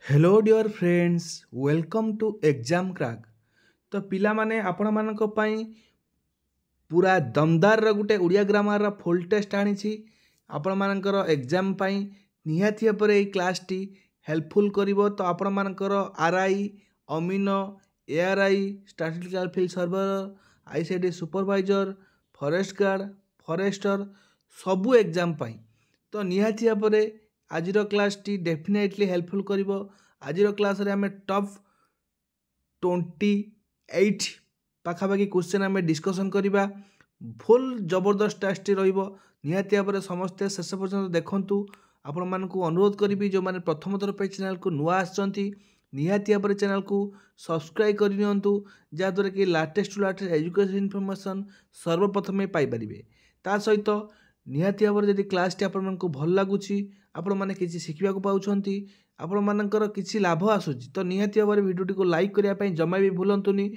Hello dear friends, welcome to exam crack. तो पिला माने आपण मानक पई पूरा दमदार गोटे उड़िया ग्रामर फुल टेस्ट आनी आपण मानकर एग्जाम पई निहाती भाव ये क्लास टी हेल्पफुल करिवो। तो आपण मानकर आरआई, अमीनो, ARI, statistical field surveyor, ICD supervisor, forest guard, forester सबू एग्जाम पई तो निहाती भाव आज क्लास टी डेफिनेटली हेल्पफुल करिवो। आज क्लास रे हमें टॉप 28 पाखापाखि क्वेश्चन आम डिस्कसन करवा। फुल जबरदस्त टेस्ट निहाती भाव में समस्ते शेष पर्यंत देखूँ। आपण मानक अनुरोध करी जो मैंने प्रथम थर पे चैनल को नुआ आसछंती निहाती भाव चैनल को सब्सक्राइब करनियंतु, जहाँद्वारा कि latest to latest education information सर्वप्रथमे पाइपारे। ता सहित निहाती भाव में क्लास टी आपण मानक भल लगुच, आपण मैंने किसी शिखा पाँच, आपण मानकर किसी लाभ आसूँ, तो निहाती भाव में भिडियो को लाइक करने जमा भी भूलुनी।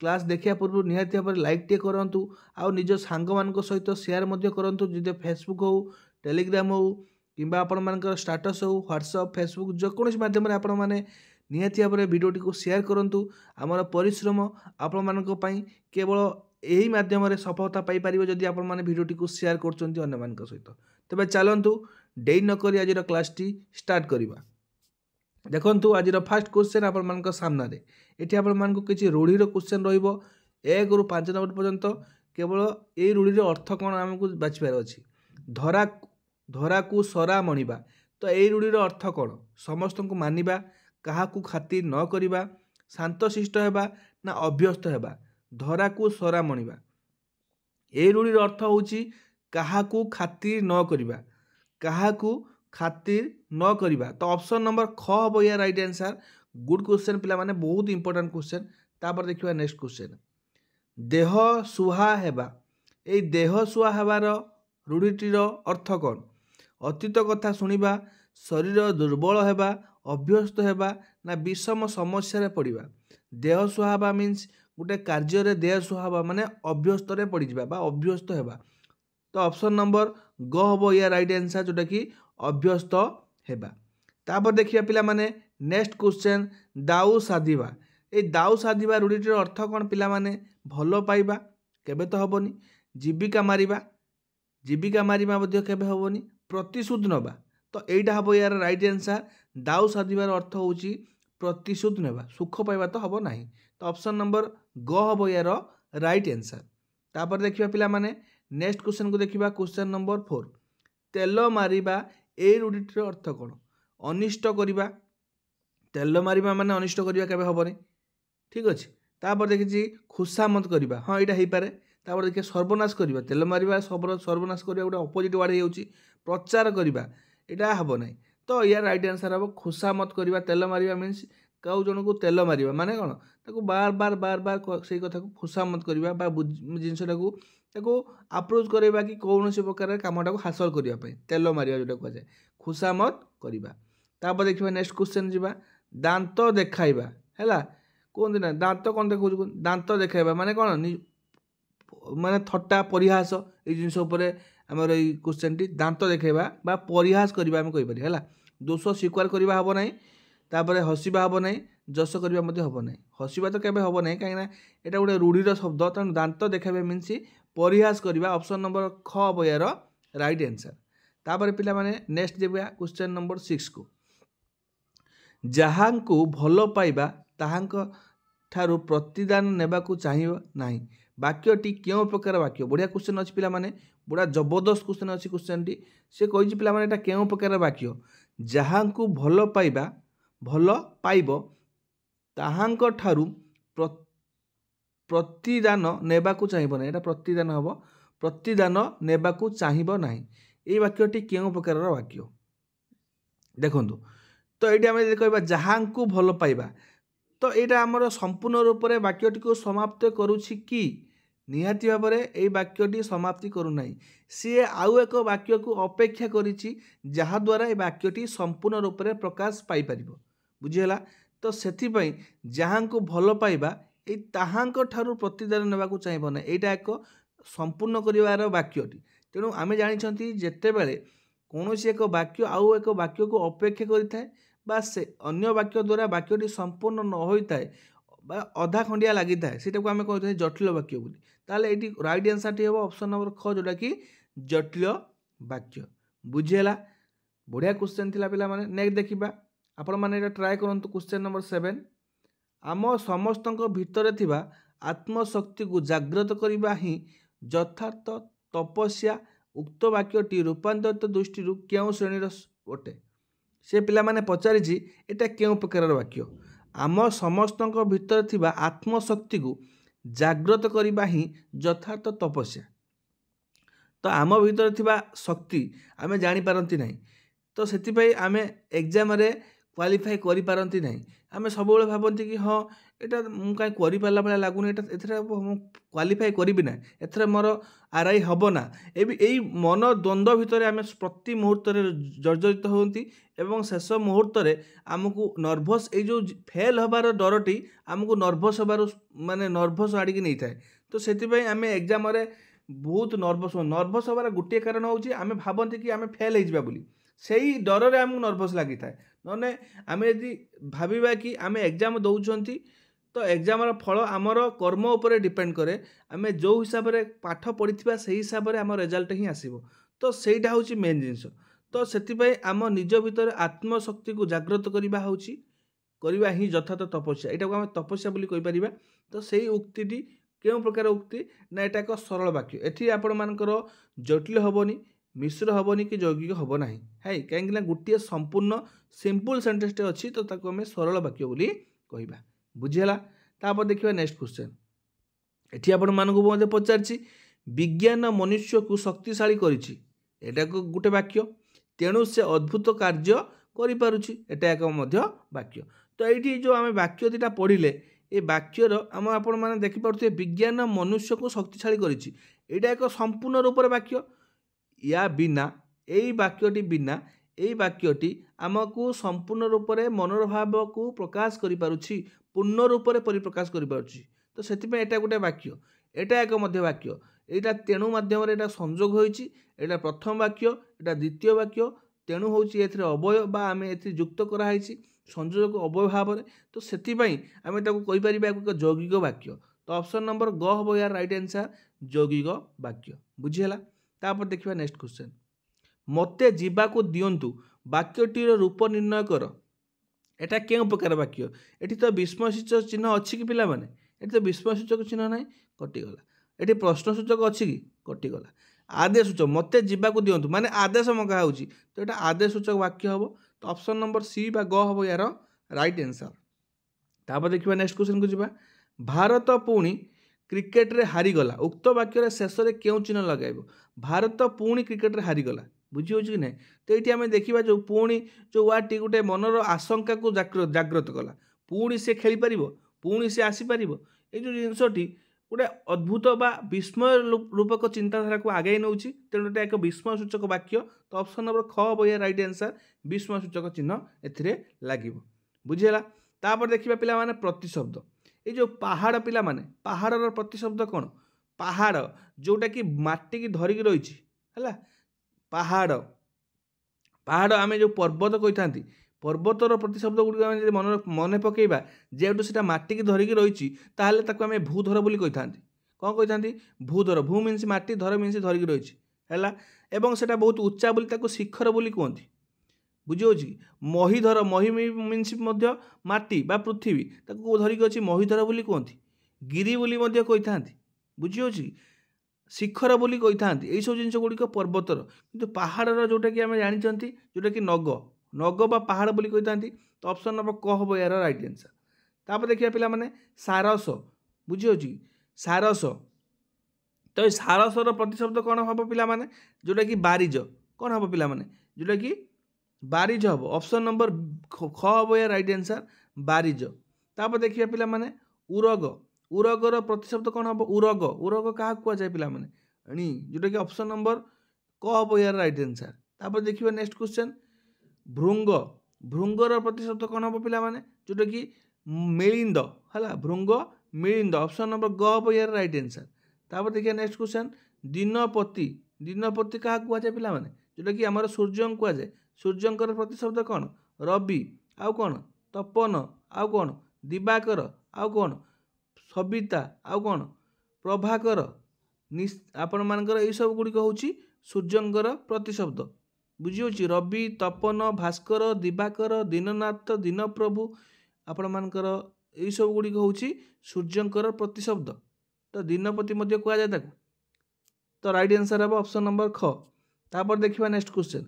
क्लास देखा पूर्व निहाती भाव में लाइक टे करूँ, आउ निज सांग मान सहित सेयार करूँ। जो फेसबुक हो, टेलीग्राम हो, कि आपण मानकर स्टाटस हो, व्हाट्सअप, फेसबुक जेकोसी मध्यम आपण मैंने निहाती भाव में भिडियोटी को सेयार करूँ। आमर परिश्रम आपण मानक पई केवल यही मध्यम सफलता पाइपर जदि आपण मैंने भिडियोटी को सेयार कर सहित। तेज चलतु डेरी नक आज क्लास टी स्टार्ट करवा। देखु आज फास्ट क्वेश्चन आपण मान सामने ये आपण मानक किसी रूढ़ीर क्वेश्चन रु 1 5 नंबर पर्यंत। केवल ये रूढ़ीर अर्थ कौन आमको बाछिबार अच्छी। धरा धरा को सरा मणिबा, तो ये रूढ़ीर अर्थ कौन? समस्त को मानिबा, क्या खातिर न करिबा, शांतशिष्ट हेबा ना अभ्यस्त हेबा। धरा को सरा मणिबा, ये रूढ़ीर अर्थ होची क्या खातिर न करिबा, क्या खातिर न करिबा। तो ऑप्शन नंबर ख हम या राइट आंसर। गुड क्वेश्चन पिला माने, बहुत इंपोर्टेंट क्वेश्चन। तापर देखिबा नेक्स्ट क्वेश्चन, देह सुहा हेबा। ए देह सुहा हेबार रूढ़ीटीर अर्थ कौन? अतीत कथा शुणा, शरीर दुर्बल हेबा, अभ्यस्त हेबा ना विषम समस्या पड़िबा। देह सुहाबा मीन्स गोटे कार्य देह सुहाबा माने अभ्यस्त पड़ जावा अभ्यस्त हेबा। तो ऑप्शन नंबर ग हम या राइट आंसर, जोटा कि अभ्यस्त हेबा। तापर देखिए पिला माने नेक्स्ट क्वेश्चन, दाऊ साधिबा। ए दाऊ साधिबा रूढ़ीटीर अर्थ कौन पिला माने? भल पाइबा केबे तो हेबनी, जीविका मारिबा, जीविका मारिबा मध्य केबे हेबनी, प्रतिशोध नबा। तो एटा हम यार राइट आंसर। दाऊ साधिबार अर्थ होची प्रतिशोध नेबा, सुख पाइबा तो हम नाही। तो ऑप्शन नंबर ग हम यार राइट आंसर। तापर देखिबा पिला माने नेक्स्ट क्वेश्चन को देखिबा। क्वेश्चन नंबर 4, तेल मारिबा ए रूढ़ीटीर अर्थ कौन? अनिष्ट करिबा। तेल मारिबा माने अनिष्ट करिबा केबे हेबनी, ठीक अच्छे। तापर देखिए खुशामत करिबा, हाँ यहाँ हो पारे। तापर देखिए सर्वनाश करिबा, तेल मारिबा सर्वनाश करिबा गोटे अपोजिट वर्ड हो। प्रचार करिबा यहाँ हम ना। तो यार राइट आंसर हम खुशामत करिबा। तेल मारिबा मीन्स कौ जन को तेल मारिबा माने कौन? ताको बार बार बार बार से कथा को खुशामत करिबा बा जिनसटा को अप्रोच करवा कि कौन से प्रकार कामटा को हासिल करने तेल मारिबा जोटा कहुए खुशामत करिबा। तापर देखिबा नेक्स्ट क्वेश्चन जीवा, दांत देखाइबा हैला। कहते ना दांत कौन देखा, दांत देखाइबा माने कौन? माने थट्टा परिहास ये जिनस आमर ये क्वेश्चन टी दांत देखाइबा बा परिहास करबा हम कहि पारि हैला। दोष स्वीकार करबा हबो नाही, तापरे हसिबा हबो नाही, जस करबा मध्ये हबो नाही। हसिबा तो केबे हबो नाही, काहे ना एटा गोटे रूढ़ीर शब्द। तेणु दांत देखाइबा मीन्स परिहास करबा। ऑप्शन नंबर ख हबो यार राइट आंसर। तापर पिला माने नेक्स्ट देबा क्वेश्चन नंबर 6 को, जहाँको भल पाइबा ताहांक ठारू प्रतिदान नेबाकू चाहिए नाही। वाक्यटी क्यों प्रकार वाक्य? बढ़िया क्वेश्चन अच्छी पिला माने, बड़ा जबरदस्त क्वेश्चन अच्छी। क्वेश्चन टी से कही पिला माने एटा क्यों प्रकार वाक्य? जहाँको भल पाइबा भल पाइब ताहांक ठारू प्रतिदान नेबाकू चाहिए ना। एटा प्रतिदान हम, प्रतिदान नेबाकू चाहिए ना। ये वाक्यटी क्यों प्रकार वाक्य देखु। तो ये आम कह जहाँ को भल पाइबा, तो यहाँ आमर संपूर्ण रूप से वाक्यटी को समाप्त करुछि कि? निहाती भाव में ये वाक्यटी समाप्ति करूना, सी आउ एक वाक्य को अपेक्षा करिछि जहाँद्वारा ये वाक्यटी संपूर्ण रूप से प्रकाश पाइपर। बुझीगला? तो से जहाँ को भल पाइबा ये ताहांक ठारू प्रतिदान नेबाकू चाहिए ना, यहाँ एक संपूर्ण कर वाक्यटी। तेणु आम जानी जिते बड़े कौन एक वाक्य आउ एक वाक्य को अपेक्षा करें बा से अन्य वाक्य द्वारा वाक्यटी संपूर्ण न होइताए बा अधा खंडिया लागिताए सेटाको आमे कहते जटिल वाक्य बोली। ताहले एटी राइट आंसर टी हेबो ऑप्शन नंबर ख जोटा कि जटिल वाक्य। बुझिहेला बढ़िया क्वेश्चन थिला पिला माने। नेक्स्ट देखिबा आपण माने एटा ट्राई करंतु क्वेश्चन नंबर 7 आम समस्तक भितर थिबा आत्मशक्ति को जागृत करबा ही यथार्थ तपस्या उक्त वाक्यटी रूपांतरित दृष्टि क्यों श्रेणीर अटे। से पिला माने पचारिछि एटा क्यों प्रकार वाक्य। आम समस्तक भितर थिबा आत्मशक्ति को जागृत करबा ही यथार्थ तपस्या। तो आम भीतर थिबा शक्ति आमे जानी पारंती नहीं तो सेतिपई आमे एग्जाम रे क्वालिफाई करि पारंती नहीं। आमे सब बेले भाबंती कि हाँ एटा मु काई करि पाला भला लागुनी एटा एथरे क्वालिफाई करिबि ना एथरे मोर आरआई हबो ना एई मन द्वंद्व भितर आमे प्रति मुहूर्त रे जर्जरित होंती एवं शेष मुहूर्त रे आमको नर्भस ए जो फेल हबार डरटी आमको नर्भस हबार माने नर्भस आडिकी नहीं थाए। तो सेतिपई आमे एग्जाम रे बहुत नर्भस हबार गोटे कारण होची आमे भाबंती कि आमे फेल हे जिबा बोली सेही डर रे आमको नर्भस लागि थाए। नने आमे यदि भाबिबा कि आमे एग्जाम दउछंती तो एग्जाम फल आमर कर्म उपर डिपेंड करे आमे जो हिसाब रे पाठ पढ़िथिबा सेही हिसाब रे आम रिजल्ट ही आसीबो। तो सेहीटा होची मेन जिंस। तो सेतिपई आम निज भितर आत्मशक्ति को जागृत करबा ही यथार्थ तपस्या एटा को आम तपस्या बोली कहि परिबा। तो सेही उक्तिटी केउ प्रकार उक्ति ना एटा एक सरल वाक्य एठी आपण मानकर जटिल हबनी मिश्र हबनी कि यौगिक हब नाही है कहीं गोटे संपूर्ण सिंपल सेंटेंस अच्छी तो ताको आम सरल वाक्य बोली कहबा। बुझीगला। तापर देखिबा नेक्स्ट क्वेश्चन एठी आपण मानकु मते पचारछि विज्ञान मनुष्य को शक्तिशाली करिछि एटा को गोटे वाक्य तेणु से अद्भुत कार्य करि पारुछि एटा एक मध्य वाक्य। तो एठी जो आमे वाक्य दिटा पढिले ए वाक्यर आम आपण माने देखि पारुथे विज्ञान मनुष्य को शक्तिशाली करिछि एटा एक संपूर्ण रूप वाक्य या बिना एई वाक्यटी बिना एई वाक्यटी आमको संपूर्ण रूप से मनोभाव को प्रकाश करि पारुछि पूर्ण रूप से परिप्रकाश करि पारुछि। तो सेतिपे एटा गोटे वाक्य एटा एक मध्य वाक्य एटा तेणु माध्यम रे एटा संयोग होइछि एटा प्रथम वाक्य एटा द्वितीय वाक्य तेणु होउछि एथिरे अवयव बा आमे एथि युक्त करा हाइछि संयोजक अवयव भाव रे। तो सेतिपई आमे ताको कहि परिबा एक यौगिक वाक्य। तो ऑप्शन नंबर ग हबो यार राइट आंसर यौगिक वाक्य। बुझिहेला। तापर देखिबा नेक्स्ट क्वेश्चन मते जीवाको दियंतु वाक्यटीर रूप निर्णय कर एटा केउ प्रकार वाक्य। एठी तो विस्मयसूचक चिन्ह अछि कि पिला माने एठी तो विस्मयसूचक चिन्ह नाही कटिगला। एठी प्रश्नसूचक अछि कि कटिगला। आदेशसूचक मते जीवाको दियंतु माने आदेश मगा होउची तो एटा आदेशसूचक वाक्य हबो। तो ऑप्शन नंबर सी बा ग हबो यार राइट आंसर। तापर देखिबा नेक्स्ट क्वेश्चन को जिबा भारत पुणी क्रिकेट रे हारी गला उक्त वाक्य रे शेष रे केउ चिन्ह लगाइबो। भारत पुणी क्रिकेट रे हारी गला बुझी होची कि नहीं। तो ये आम देखा जो पुणी जो वार्डटी गोटे मनर आशंका को जागृत कला पुणी से खेली पार पुणी से आसीपर ये जो जिनसटी गोटे अद्भुत बा विस्मय रूपक चिंताधारा को आगे नौ तेणु एक विस्मय सूचक वाक्य। तो ऑप्शन नंबर ख बया राइट आंसर विस्मय सूचक चिन्ह एथिरे लागिबो। बुझीगला। तापर देखिबा पिला माने प्रतिशब्द ये जो पहाड़ पिला माने पहाड़र प्रतिशब्द कौन पहाड़ जोटा कि माटी की धरिकी रही है पहाड़ पहाड़ आम जो पर्वत कही था पर्वतर प्रतिशब्द गुड़िक आम मन मन पकेबा जेहेतु से माटी की धरिकी रही आम भूधर बोली कही था कौन कही था भूधर भू मीन्स माटी धर मीन्स धरिकी रही है एवं से बहुत उच्चा बोली शिखर बोली कहती बुझे कि महीधर मही मीन्स माटी बा पृथ्वी धरिकी अच्छी महीधर बोली कहती गिरी बोली कही था बुझे कि शिखर बोली कही था यही सब जिन गुड़िक पर्वतर किंतु पहाड़र जोटा कि आम जानते जोटा कि नग नग बा पहाड़ बोली कही था। तो ऑप्शन नंबर क हबो यार राइट आंसर। तापर देखिए पिला माने सारस बुझे कि सारस तो ये सारसर प्रतिशब्द कौन हम पिला माने जोटा कि बारिज कौन हम पिला माने जोटा कि बारिज हम ऑप्शन नंबर ख हबो यार राइट आंसर बारिज। तापर देखिए पिला माने उरग उरगर प्रतिशब्द कौन हम उरग उरग क्या कहुए पिला माने णी जोटा कि ऑप्शन नंबर क हबो यार राइट आंसर। तापर देखिए नेक्स्ट क्वेश्चन भृंग भृंगर प्रतिशब्द कौन हम पिला माने जोटा कि मिलिंद है भृंग मिलिंद ऑप्शन नंबर ग हबो यार राइट आंसर। तापर देखिए नेक्स्ट क्वेश्चन दिनपति दिनपति क्या कहुए पिला माने जोटा कि आमर सूर्य कहुए सूर्यंकर प्रतिशब्द कौन रवि आउ कौन तपन आउ कौन दिवाकर आउ कौन सविता आउ कौन प्रभाकर आपण मानकर यही सब गुड़िक हूँ सूर्यंकर प्रतिशब्द बुझी रवि तपन भास्कर दिवाकर दीननाथ दीनप्रभु आपण मानकर यही सब गुड़िक हूँ सूर्यंकर प्रतिशब्द तो दिनपति मध्य कह जाए ताकू तो राइट आंसर हम ऑप्शन नंबर ख। तापर देखिबा नेक्स्ट क्वेश्चन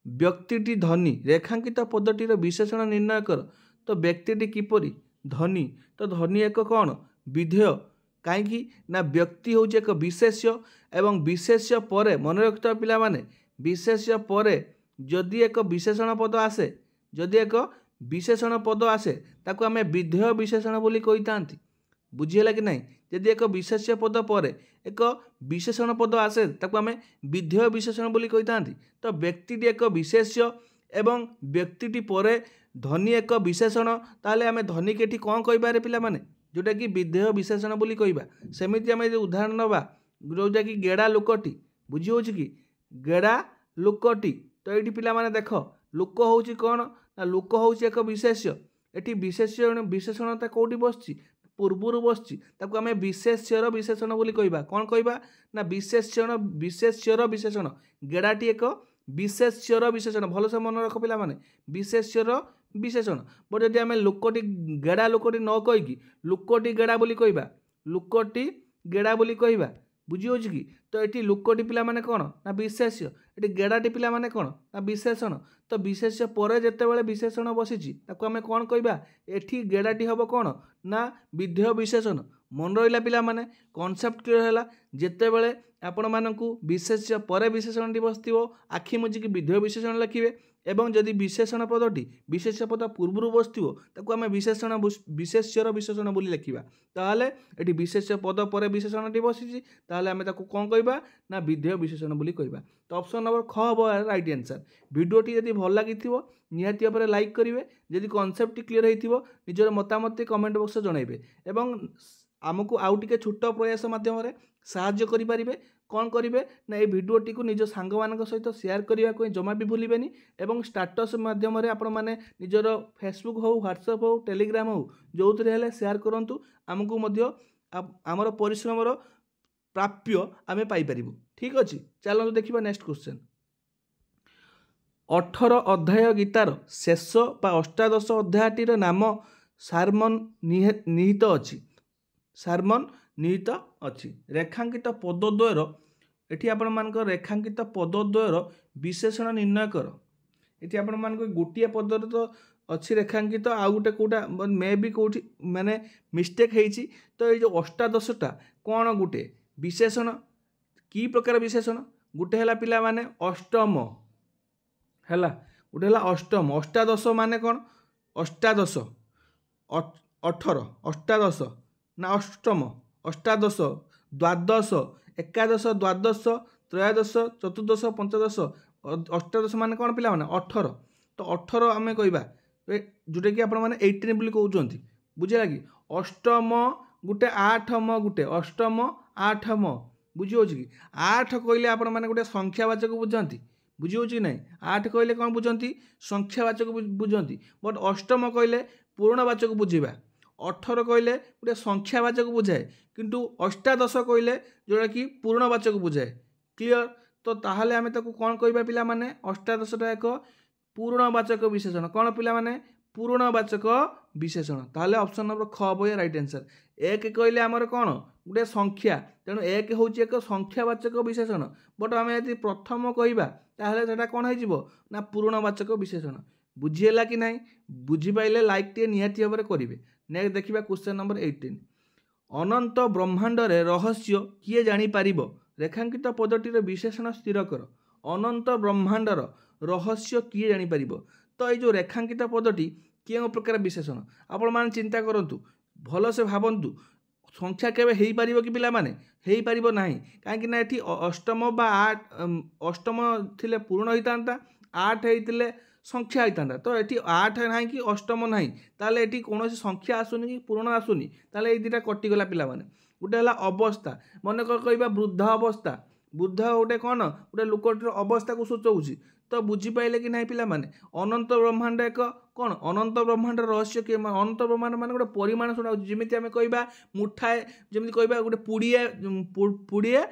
व्यक्तिटी धनी रेखांकित पदटीर विशेषण निर्णय कर तो व्यक्तिटी किपरि धनी तो धनी एक कौन विधेय कहीं ना व्यक्ति हूँ एक विशेष्य एवं विशेष्य पर मन रखिता पिला माने विशेष्य पर जदि एक विशेषण पद आसे जदि एक विशेषण पद आसे ताको आमे विधेय विशेषण बोली कही थांती बुझीला कि नहीं जदि एक विशेष्य पद पर एक विशेषण पद आसे ताको आमे विधेय विशेषण बोली कही थांती तो व्यक्तिटी एक विशेष्य एवं व्यक्तिटी पर धनी एक विशेषण ताले आमे धनी केठी कौन कहि पारे पिला माने जोटा कि विधेय विशेषण बोली कहबा सेमिति आमे उदाहरण नबा जोटा कि गेड़ा लोकटी बुझी होछि कि गेड़ा लोकटी तो ये पिला माने देख लोक होछि कौन ना लोक होछि एक विशेष्य एटी विशेषणता कोठी बसछि पूर्वरु बसछि ताको आमे विशेष्यर विशेषण बोली कहबा कौन कहबा ना विशेष्यर विशेषण गेड़ाटी एक विशेष्यर विशेषण भल से मन रख पिला माने विशेष्यर विशेषण बट जदि आमे लोकटी गेड़ा लोकटी न कहीकि लोकटी गेड़ा बोली कहबा लोकटी गेड़ा बोली कहबा बुझी होछि कि तो एटी लोकटी पिला माने कौन ना विशेष्य एटी गेड़ाटी पिला माने कौन ना विशेषण तो विशेष्य पर जेतेबेले विशेषण बसिछि ताको आमे कौन कहबा एठी गेड़ाटी हबो कौन ना विधेय विशेषण मन रहिला पिला माने कॉन्सेप्ट क्लियर हैला जेतेबेले आपण मानकू विशेष्य पर विशेषणटी बसथिबो आखि मुजिकी विधेय विशेषण लिखिबे एवं जदि विशेषण पदटी विशेष्य पद पूर्वर बसथिबो ताको आमे विशेष्यर विशेषण बोली लिखिबा ताहाले एटी विशेष्य पद पर विशेषणटी बसिछि ताहाले आमे ताको कोन कहबा ना विधेय विशेषण बोली कहबा तो ऑप्शन नंबर ख हबो राइट आंसर। वीडियोटी यदि भल लागिथिबो निहाती भाବରେ लाइक करिवे जदि कॉन्सेप्ट क्लियर हेतिबो निजर मतामत कमेंट बॉक्स जणाइबे एवं आमको आउ टिके छोट प्रयास माध्यम साहाय्य करें कौन करेंगे ना ये भिडियोटी को निज सांग मान सहित शेयर करने को जमा भी भूलें एवं स्टाटस माध्यम आपण मैंने निजर फेसबुक हो व्हाट्सएप हो टेलीग्राम हो जो थे शेयर करूँ आमको आमर परिश्रम प्राप्य आम पाइपर ठीक अच्छे। चलो देखिए नेक्स्ट क्वेश्चन 18 अध्याय गीतार शेष बा अष्टादश अध्यायटीर नाम सारमन निहित अच्छी सारमन निहित अच्छी रेखांकित पदद्वयर एठी आपण मानक रेखांकित पदद्वयर विशेषण निर्णय कर ये आपण मानक गोटे पदर तो अच्छी रेखांकित आउ गोटे कौटा मे भी कौटी माने मिस्टेक होती तो ये जो अष्टादशटा कौन गोटे विशेषण की प्रकार विशेषण गोटे है पिला माने अष्टम है गोटे है अष्टम अष्टादश माने कौन अष्टादश 18 अष्टादश ना अष्टम अष्टादश द्वादश एकादश द्वादश त्रयोदश चतुर्दश पंचदश अष्टादश माने कौन पिला माने 18 तो 18 आम कहवा जोटा कि आपण मैंने 18 बोली कहते बुझेगा कि अष्टम गोटे आठम गोटे अष्टम आठम बुझी हो कि 8 कहले आपण मैंने गोटे संख्यावाचक बुझाती बुझी हो कि नहीं 8 कहले कौन बुझाती संख्यावाचक बुझाती बट अष्टम कहले पूर्णवाचक बुझेगा 18 कहले गोटे संख्यावाचक बुझाए किंतु अष्टादश कहले जोटा कि पूर्णवाचक बुझाए क्लियर तो ताहले आमे ताको कौन कहबा पिला माने अष्टादशटा एक पूर्णवाचक विशेषण कौन पिला माने पूर्णवाचक विशेषण ताहले ऑप्शन नंबर ख हबो राइट आंसर। एक कहले आमर कौन गोटे संख्या तेणु एक हूँ एक संख्यावाचक विशेषण बट आम यदि प्रथम कहबा ताहले सेटा कौन हो ना पूर्णवाचक विशेषण बुझीला कि नहीं बुझीपारे लाइक टे निहाती भाव करेंगे। नेक्स्ट देखिए क्वेश्चन नंबर 18 अनंत ब्रह्मांड रे रहस्य किए जानीपर रेखांकित पदटीर विशेषण स्थिर कर अनंत ब्रह्मांडर रहस्य किए जानीपर तो ये जो रेखांकित पदटी केउं प्रकार विशेषण आपण माने चिंता करंतु भल से भावंतु संख्या केबे हेई पारिबो कि पिला माने हेई पारिबो नाही काहेकि ना एठी अष्टम बा 8 अष्टम थिले पूर्ण होइतांता 8 हेइतिले संख्या होता तो ये 8 ना कि अष्टम ना ताले ये कौन संख्या आसुनी कि पूर्ण आसुनी ताले ये दुटा कटिगला पिला माने गोटे है अवस्था मन कहवा वृद्ध अवस्था वृद्ध गोटे कौन गोटे लोकटर अवस्था को सूचाऊँच तो बुझीपारे कि ना पाने अनंत ब्रह्मांड एक कौन अनंत ब्रह्मांड रहस्य कि अनंत ब्रह्मांड मान गोटे परिमाण शुणा जमी आम कह मुठाए जमी कह गोटे पुड़िए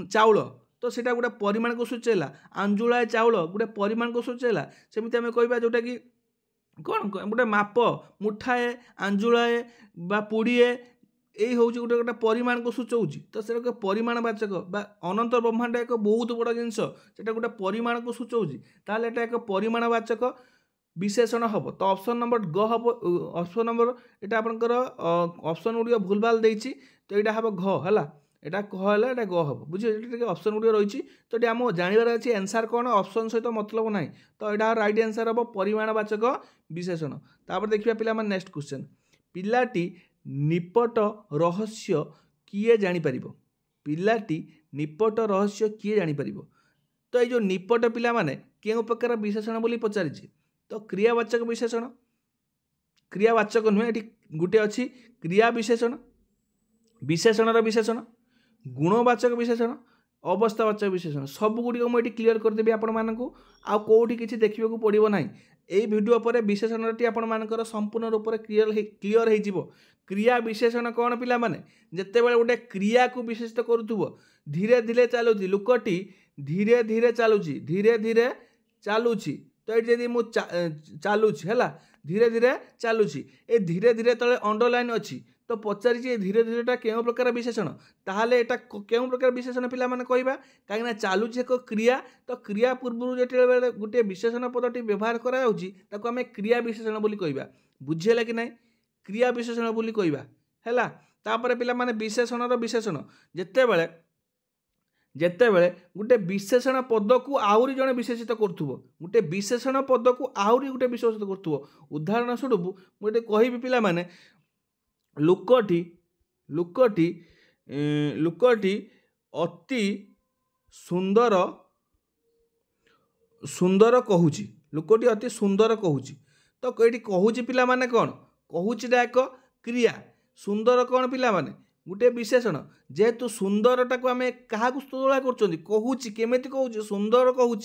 चाउल तो सीटा गोटे परिमाण को सूचेला आंजुलाए चाउल गोटे परिमाण को सूचेला सेमती आम कह जोटा कि कौन गोटे माप मुठाए आंजुलाए बा पुड़िए यही हूँ गोटे गोटे परिमाण को सूचाऊँगी तो से परिमाणवाचक बा अनंत ब्रह्मांड एक बहुत बड़ जिनस से गोटे परिमाण को सूचाऊँगी ताल एटा एक परिमाणवाचक विशेषण हम तो ऑप्शन नंबर ग हम ऑप्शन नंबर यहाँ आपंकर ऑप्शन गुड़िक भूल भाल देती तो यहाँ हम घ है यहाँ कह है यहाँ ग हम बुझे ऑप्शन गुड़िक रही तो ये आम जानवर अच्छे आंसर कौन ऑप्शन सहित मतलब ना तो यहाँ राइट आंसर हम परिमाणवाचक विशेषण तापर देखिए पिला नेक्स्ट क्वेश्चन पिलाटी निपट रहस्य किए जानीपर पिलाटी निपट रहस्य किए जानीपर तो ये निपट पिला माने केउं प्रकार विशेषण बोली पचारि तो क्रियावाचक विशेषण क्रियावाचक नुहे ये गोटे अच्छी क्रिया विशेषण विशेषणर विशेषण गुणवाचक विशेषण अवस्थावाचक विशेषण सबुगुड़ी मुझे क्लीयर करदेवी आपण मानक आउ कौटी किसी देखा पड़ो ना यही वीडियो पर विशेषणटी आपर संपूर्ण रूप से क्लीयर हो क्रिया विशेषण कौन पिला माने जिते बड़े गोटे क्रिया को विशेषित करुव धीरे धीरे चलुची लुकटी धीरे धीरे चलुची धीरे धीरे चलुची तो ये जब मुझे चलुची है धीरे धीरे चलुची ए धीरे धीरे तले अंडरलाइन अच्छी तो पचारि धीरे धीरेटा क्यों प्रकार विशेषण ताहले एटा क्यों प्रकार विशेषण पिला माने कहबा कहीं चलुची एक क्रिया तो क्रिया पूर्व जो गोटे विशेषण पदटी व्यवहार करा ताको आमे क्रिया विशेषण बोली कहबा बुझेला कि नहीं क्रिया विशेषण बोली कहबा हैला तापर पिला माने विशेषणर विशेषण जेतेबेले गोटे विशेषण पद को आहुरी जड़े विशेषित करुव गोटे विशेषण पद को आहुरी गोटे विशेषित करुव उदाहरण स्वरूप मुझे कहबी पिला माने लुकटी लुकटी लुकटी अति सुंदर सुंदर कहूची लुकटी अति सुंदर कहूची तो ये कहूची पिला माने कौन कहूचीटा एक क्रिया सुंदर कौन पिला माने गोटे विशेषण जेहेतु सुंदरटा को आम क्या तुलना करुँच केमिति कहूँ सुंदर कहूँ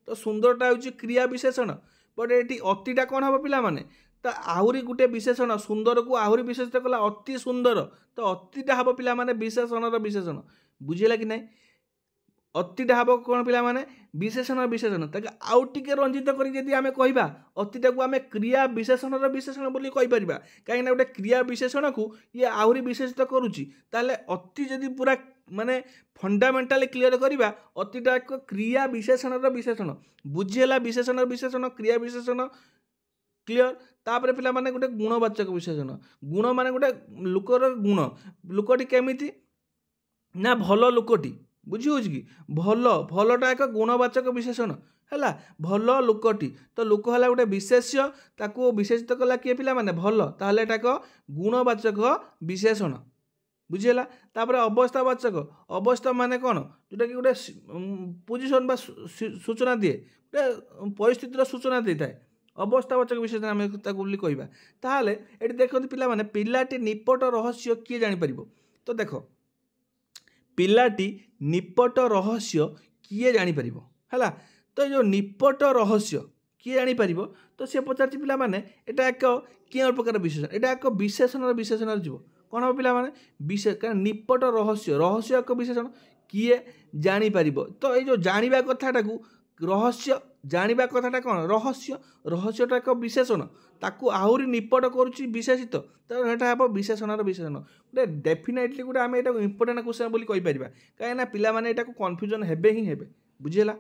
तो सुंदरटा हूँ क्रिया विशेषण बट ये अतिटा कौन हम पिला माने तो आहुरी गोटे विशेषण सुंदर को आहुरी विशेषित कला अति सुंदर तो अतिटा हम पिला माने विशेषणर विशेषण बुझेगा कि नहीं अतिटा हम कौन पिला माने विशेषण विशेषण ताके आउ टिके रंजित करी आम कहवा अतिटा को आम क्रिया विशेषणर विशेषण बोली कहीपर कहीं गोटे क्रिया विशेषण को ये आहुरी विशेषित करुच्ची ताले अति जदि पूरा माने फंडामेंटाली क्लीयर करवा अतिटा एक क्रिया विशेषणर विशेषण बुझीगला विशेषण विशेषण क्रिया विशेषण क्लीयर तापर पिला माने गोटे गुणवाचक विशेषण गुण माने गोटे लुकर गुण लुकटी केमिति ना भल लुकटी बुझी हो कि भल भलटा एक गुणवाचक विशेषण है भल लुकटी तो लुक है गोटे विशेष्य ताको विशेषित कला किए पिला माने भल ताहले एटा एक गुणवाचक विशेषण बुझीगला तापर अवस्थावाचक अवस्था माने कौन जोटा कि गोटे पोजिशन बा सूचना दिए गोटे परिस्थितिर सूचना दे थाए अवस्थावाचक विशेषण आम बोली कहवा ताहले ये देखते पिला माने पिलाटी निपट रहस्य किए जानीपर तो देख पिलाटी निपट रहस्य किए जानीपर है तो जो निपट रहस्य किए जानीपर तो सी पचार पिला माने एटा एक क्यों प्रकार विशेषण एटा एक विशेषण विशेषण जीव कौन हम पिला माने विशेष कारण निपट रहस्य रहस्य एक विशेषण किए जानीपर तो ये जानिबा कथाटा को रहस्य जानिबा कथाटा कौन रहस्य रहस्यटा एक विशेषण ताकू आहुरी निपट करुच्ची विशेषित तो यहाँ हम विशेषणर विशेषण गोटे डेफिनेटली गोटे आम यहाँ इंपोर्टाट क्वेश्चन बोली कहीपर कहीं पिला माने एटा को कन्फ्यूजन हेबे ही हेबे बुझीगला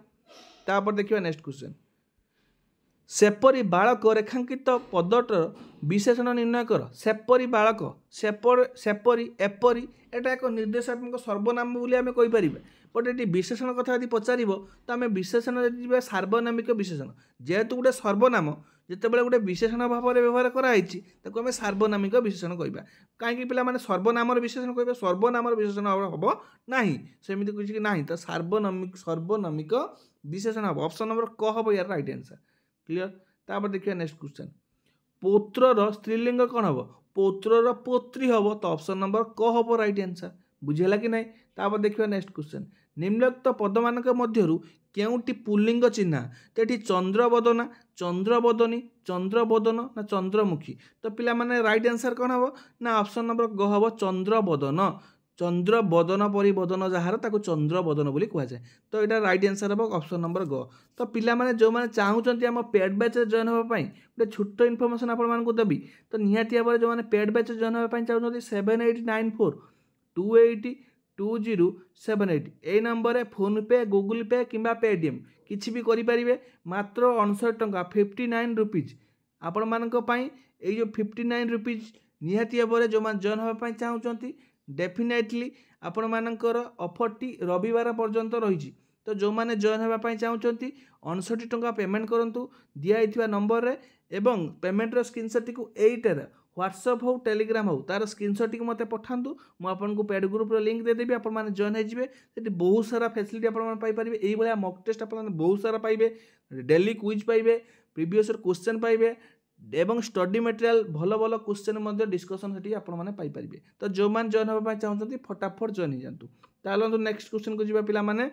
तापर देखिए नेक्स्ट क्वेश्चन सेपरी बालक रेखांकित पदटर विशेषण निर्णय कर सेपरी बालक सेपरी एपरी एटा एक निर्देशात्मक सर्वनाम बोली आम कहीपर बट ये विशेषण कथा यदि पचार तो आम विशेषण जी सार्वनामिक विशेषण जेहेतु गोटे सर्वनाम जितेबाला गोटे विशेषण भाव में व्यवहार कराई सार्वनामिक विशेषण कहवा कहीं पिला माने सर्वनामर विशेषण कह सर्वनामर विशेषण हम ना सेमती किसी ना तो सर्वनामिक विशेषण हम ऑप्शन नंबर क हम यार राइट आंसर क्लियर तापर देखिए नेक्स्ट क्वेश्चन पौत्रर स्त्रीलिंग कौन हम पौत्रर पौत्री हम तो ऑप्शन नंबर क हम राइट आंसर बुझेगा कि नहीं तापर देखिए नेक्स्ट क्वेश्चन निम्नलिखित पदमानक मध्यरु केउंटी पुल्लिंग चिन्ह तो ये चंद्रबदना चंद्रबदनी चंद्रबदन ना चंद्रमुखी तो पिला माने राइट आंसर कौन हम ना ऑप्शन नंबर ग हम चंद्रबदन चंद्रबदन परिबदन जहाँ ताको चंद्रबदन बोली कह जाए तो यहाँ राइट आंसर हम ऑप्शन नंबर ग तो पिला माने जो माने चाहूचंती हम पेड बैच जॉइन होबा पई गोटे छोट इनफॉरमेशन आपण मानकु देबी तो निहाती भाबरे जो माने पेड बैच जॉइन होबा पई चाहूचंती 7894 280 2078 ए नंबर फोन पे गूगल पे किंबा पेटीएम किसी भी करें मात्र 59 टंका 59 रुपीज आपण मानक पई ए जो 59 रुपीज निहाती भाबरे जो मान जॉइन होबा पई चाहूचंती डेफिनेटली आपण मानकर ऑफरटी रविवार पर्यंत रही तो जो मैंने जॉइन होगा चाहते 59 टंका पेमेंट करूँ दिखाई नंबर रे एवं पेमेंट स्क्रीनशॉट को एइटर व्हाट्सएप हो टेलीग्राम हो तार स्क्रीनशॉट को मत पठातु मुझे पेड ग्रुप लिंक देदेवी आप जॉइन होते बहुत सारा फैसिलिटी आपरे ये मक टेस्ट आप बहुत सारा पाइबे डेली क्विज पाइबे प्रीवियस क्वेश्चन पाइबे एवं स्टडी मटेरियल भल भल क्वेश्चन डिस्कसन से आपरे तो जो मैंने जॉइन होगा चाहते फटाफट जॉइन हो जातु तो नेक्स्ट क्वेश्चन को जी पाने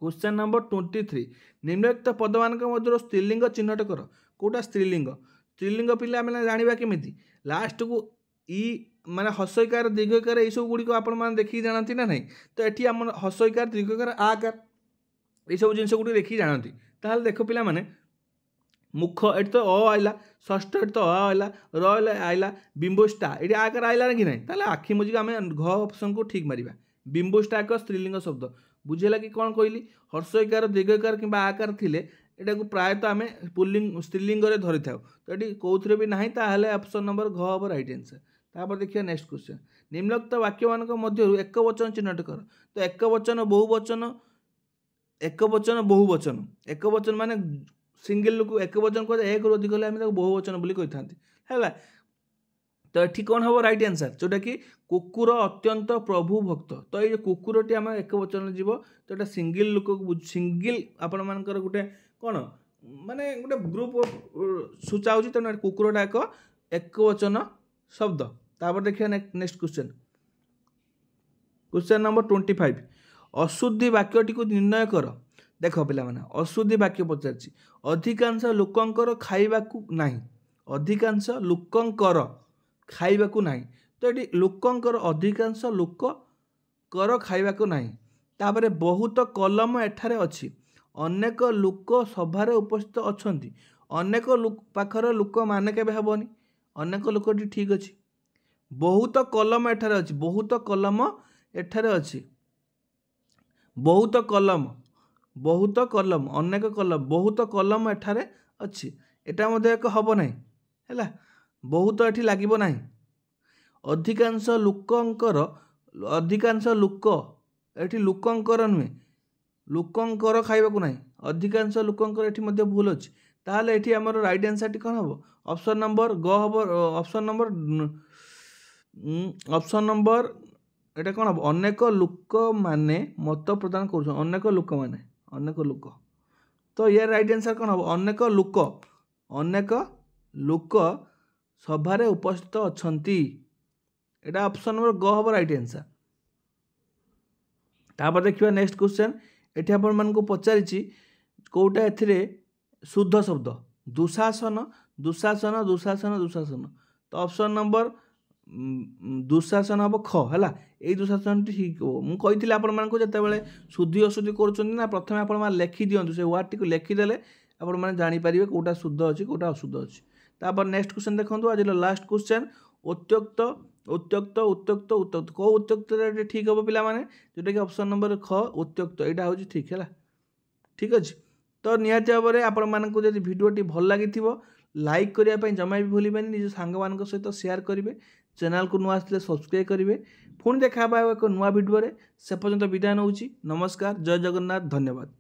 क्वेश्चन नंबर 23 निम्नलिखित पदमानक मध्य स्त्रीलिंग चिन्हट कर कोटा स्त्रीलिंग स्त्रीलिंग पिला मैंने जाना केमी लास्ट को ई माने हसईकार दीर्घकार यू गुड़िक आप देखिए जानती ना नहीं तो ये आम हसईकार दीर्घकार आकार ये सब जिन गुड़ी देखिए जानती ताल देख पिला माने मुख ये तो अ आइला षष्ठ ये तो अ आइला र आइला बिंबुष्टा ये आकार आइला कि नहीं ताले आखि मुझे आम घ ऑप्शन को ठीक मारिबा बिंबुष्टा एक स्त्रीलिंग शब्द बुझेगा कि कौन कहली हर्षईकार दीर्घकार कि आकार थिले एटा को प्रायतः आम पुल्लिंग स्त्रीलिंग धरी था तो ये कौन भी ना ताहले ऑप्शन नंबर घ हम राइट आंसर तापर देखिए नेक्स्ट क्वेश्चन निम्नलिखित वाक्य मानक मध्य एक वचन चिन्हट कर तो एक वचन बहुवचन एक वचन बहुवचन एक वचन माने सिंगल लोक एक वचन कह एक अधिक हेल्ले बहुवचन बोली कही है तो ये कौन हम राइट आंसर जोटा कि कुकुर अत्यंत प्रभु भक्त तो ये कुकुरटी आम एक वचन जीव तो ये सिंगल लोक सिंगल आपण मानकर गोटे कौन माने गोटे ग्रुप सूचाऊँ तेना कुकुरटा एक वचन शब्द तापर देखिए नेक्स्ट क्वेश्चन नंबर 25 अशुद्धि वाक्यटी को निर्णय कर देख पिला माने अशुद्धि वाक्य पचार अधिकांश लोकंकर खाइबाकू नाही अधिकांश लोकंकर खाइबाकू नाही तो ये लोकंकर अधिकांश लोक कर खाइबाकू नाही तापरे बहुत कलम एठारे अछि अनेक लोक सभारे उपस्थित अछंती अनेक लोक पाखर लोक माने केबे हेबनी अनेक लोकटी ठीक अछि बहुत कलम एठारे अछि बहुत कलम एठारे अछि बहुत कलम अनेक कलम बहुत कलम एठारे अछि एटा मध्ये एक हबो नाही हैला बहुत एठी लागिबो नाही अधिकांश लोकंकर अधिकांश लोक एठी लोकंकर नुहे लोकंकर खाइबाकू नाही अधिकांश लोकंकर एठी मध्ये भूल अछि ताहले एठी हमर राइट आंसर टी कोन हबो ऑप्शन नंबर ग हबो ऑप्शन नंबर एटा कोन हबो अनेक लोक माने मत प्रदान करू अनेक लोक माने अनेक लोक तो ये राइट आंसर कोन हबो अनेक लोक सभारे उपस्थित अछंती एटा ऑप्शन नंबर ग हबो राइट आंसर तापर देखिबा नेक्स्ट क्वेश्चन एठी आपण मन को पचारिछि कोटा एथिरे शुद्ध शब्द दुशासन दुशासन दुशासन दुशासन तो ऑप्शन नंबर दुशासन हम ख है यही दुशासन ठीक हो मुझे कही आपण मानक जिते शुद्धि अशुद्धि कर प्रथम आप लिखि दिंतु से वार्ड टी लिखिदेले आपण मैंने जानीपर कौटा शुद्ध अच्छी कौटा अशुद्ध अच्छी तापर नेक्स्ट क्वेश्चन देखो आज लास्ट क्वेश्चन उत्त्यक्त उत्त्यक्त उत्त्यक्त उत्त्यक्त कौ उत्त्यक्त ठीक हम पे जोटा कि ऑप्शन नंबर ख उत्त्यक्त यहाँ हूँ ठीक है ठीक अच्छे तो निहाती भाव में आपण मानक जब भिडियोटी भल लगी लाइक करने जमा भी भूलें निज सांग मान सहित शेयर करेंगे चैनल को नुआ आसले सब्सक्राइब करेंगे पुणी देखा एक नुआ भिडियो से पर्यंत विदाय नौची नमस्कार जय जगन्नाथ धन्यवाद।